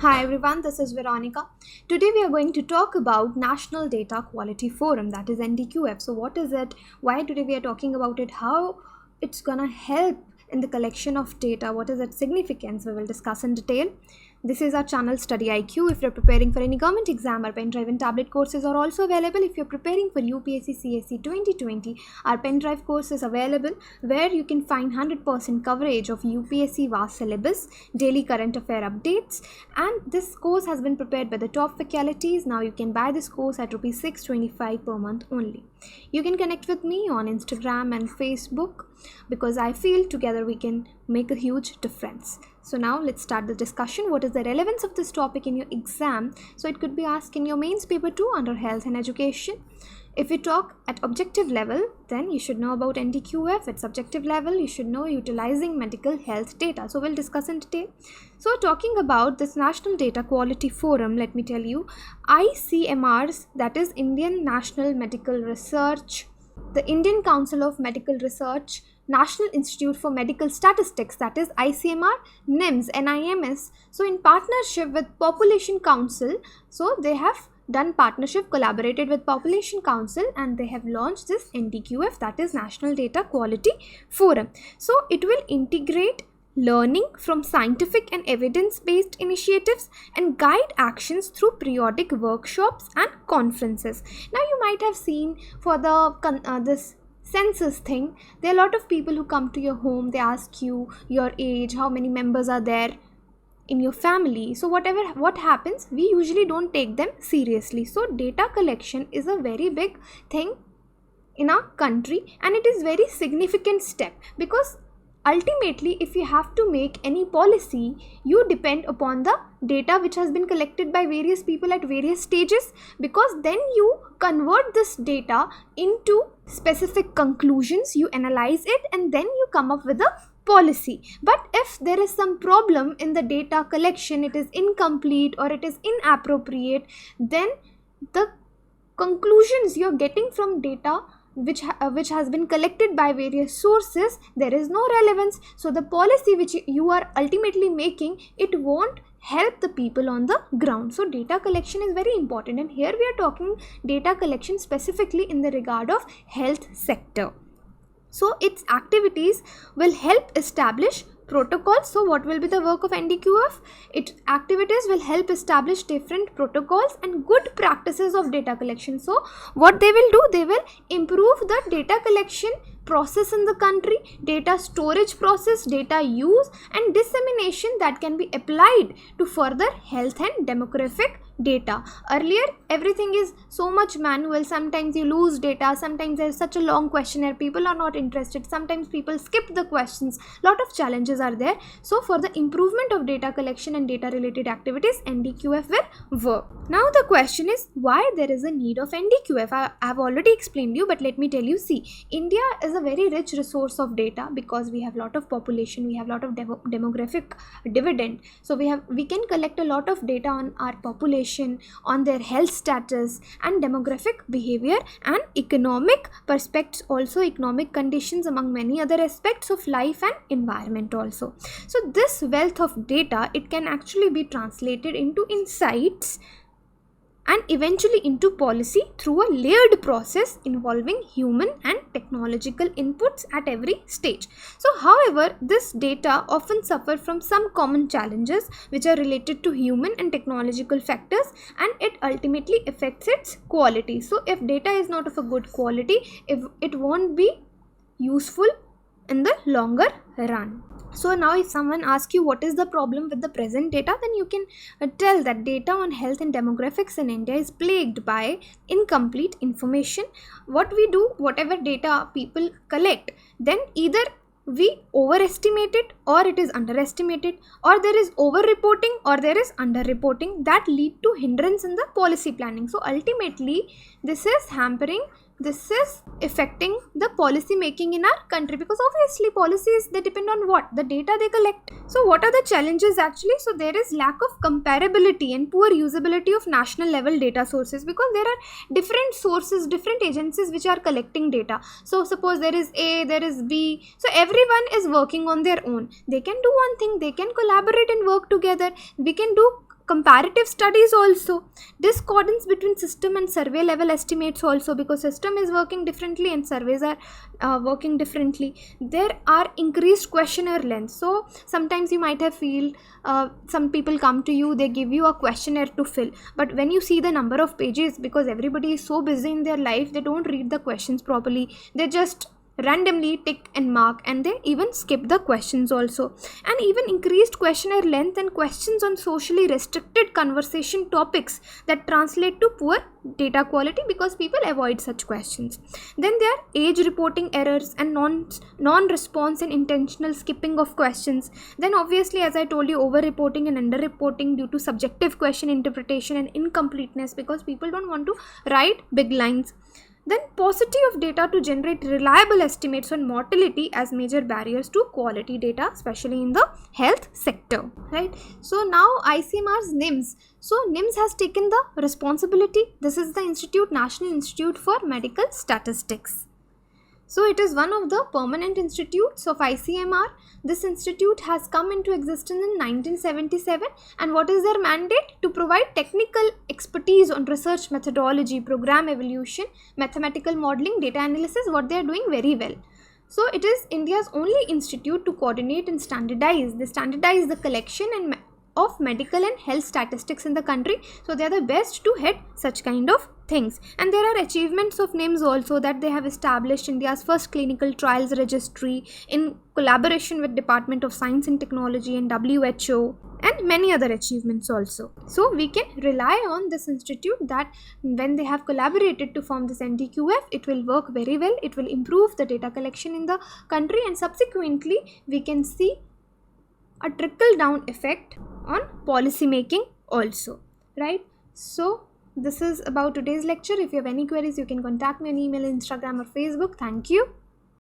Hi everyone, this is Veronica. Today we are going to talk about National Data Quality Forum, that is NDQF. So what is it? Why today we are talking about it? How it's gonna help in the collection of data? What is its significance? We will discuss in detail. This is our channel StudyIQ. If you're preparing for any government exam, our pen drive and tablet courses are also available. If you're preparing for UPSC CSE 2020, our pen drive course is available where you can find 100% coverage of UPSC vast syllabus, daily current affair updates, and this course has been prepared by the top faculties. Now you can buy this course at Rs 625 per month only. You can connect with me on Instagram and Facebook because I feel together we can make a huge difference. So now let's start the discussion. What is the relevance of this topic in your exam? So it could be asked in your mains paper 2 under health and education. If we talk at objective level, then you should know about NDQF. At subjective level, you should know utilizing medical health data. So we'll discuss in detail. So talking about this National Data Quality Forum, let me tell you, ICMRs, that is Indian National Medical Research, the Indian Council of Medical Research, National Institute for Medical Statistics, that is ICMR, NIMS, NIMS. So in partnership with Population Council, so they have done partnership, collaborated with Population Council, and they have launched this NDQF, that is National Data Quality Forum. So it will integrate learning from scientific and evidence-based initiatives and guide actions through periodic workshops and conferences. Now you might have seen for the this census thing, there are a lot of people who come to your home, they ask you your age, how many members are there in your family. So what happens, we usually don't take them seriously. So data collection is a very big thing in our country, and it is very significant step because ultimately if you have to make any policy, you depend upon the data which has been collected by various people at various stages, because then you convert this data into specific conclusions, you analyze it, and then you come up with a policy. But if there is some problem in the data collection, it is incomplete or it is inappropriate, then the conclusions you're getting from data which has been collected by various sources, there is no relevance. So the policy which you are ultimately making, it won't help the people on the ground. So data collection is very important, and here we are talking data collection specifically in the regard of health sector. So its activities will help establish protocols. So what will be the work of NDQF? Its activities will help establish different protocols and good practices of data collection. So what they will do, they will improve the data collection process in the country, data storage process, data use and dissemination that can be applied to further health and demographic data. Earlier everything is so much manual, sometimes you lose data, sometimes there is such a long questionnaire, people are not interested, sometimes people skip the questions, lot of challenges are there. So for the improvement of data collection and data related activities, NDQF will work. Now the question is why there is a need of NDQF. I have already explained you, but let me tell you, see, India is a very rich resource of data because we have lot of population, we have lot of demographic dividend. So we can collect a lot of data on our population, on their health status and demographic behavior and economic perspectives, also economic conditions, among many other aspects of life and environment also. So this wealth of data, it can actually be translated into insights and eventually into policy through a layered process involving human and technological inputs at every stage. So however, this data often suffer from some common challenges which are related to human and technological factors, and it ultimately affects its quality. So if data is not of a good quality, it won't be useful in the longer run. So now if someone asks you what is the problem with the present data, then you can tell that data on health and demographics in India is plagued by incomplete information. What we do, whatever data people collect, then either we overestimate it or it is underestimated, or there is over reporting or there is under reporting that lead to hindrance in the policy planning. So ultimately this is hampering, this is affecting the policy making in our country, because obviously policies, they depend on what? The data they collect. So what are the challenges actually? So there is lack of comparability and poor usability of national level data sources, because there are different sources, different agencies which are collecting data. So suppose there is A, there is B, so everyone is working on their own. They can do one thing, they can collaborate and work together. We can do comparative studies also, discordance between system and survey level estimates also, because system is working differently and surveys are working differently. There are increased questionnaire length. So sometimes you might have feel some people come to you, they give you a questionnaire to fill, but when you see the number of pages, because everybody is so busy in their life, they don't read the questions properly, they just randomly tick and mark, and they even skip the questions also. And even increased questionnaire length and questions on socially restricted conversation topics that translate to poor data quality, because people avoid such questions. Then there are age reporting errors and non-response and intentional skipping of questions. Then obviously, as I told you, over reporting and under reporting due to subjective question interpretation and incompleteness, because people don't want to write big lines. Then paucity of data to generate reliable estimates on mortality as major barriers to quality data, especially in the health sector, right? So now ICMR's NIMS. So NIMS has taken the responsibility. This is the National Institute for Medical Statistics. So it is one of the permanent institutes of ICMR. This institute has come into existence in 1977, and what is their mandate? To provide technical expertise on research methodology, program evaluation, mathematical modeling, data analysis, what they are doing very well. So it is India's only institute to coordinate and standardize. They standardize the collection and of medical and health statistics in the country. So they are the best to head such kind of things. And there are achievements of NIMS also, that they have established India's first clinical trials registry in collaboration with Department of Science and Technology and WHO, and many other achievements also. So we can rely on this institute, that when they have collaborated to form this NDQF, it will work very well. It will improve the data collection in the country, and subsequently we can see a trickle down effect on policy making also, right? So this is about today's lecture. If you have any queries, you can contact me on email, Instagram or Facebook. Thank you.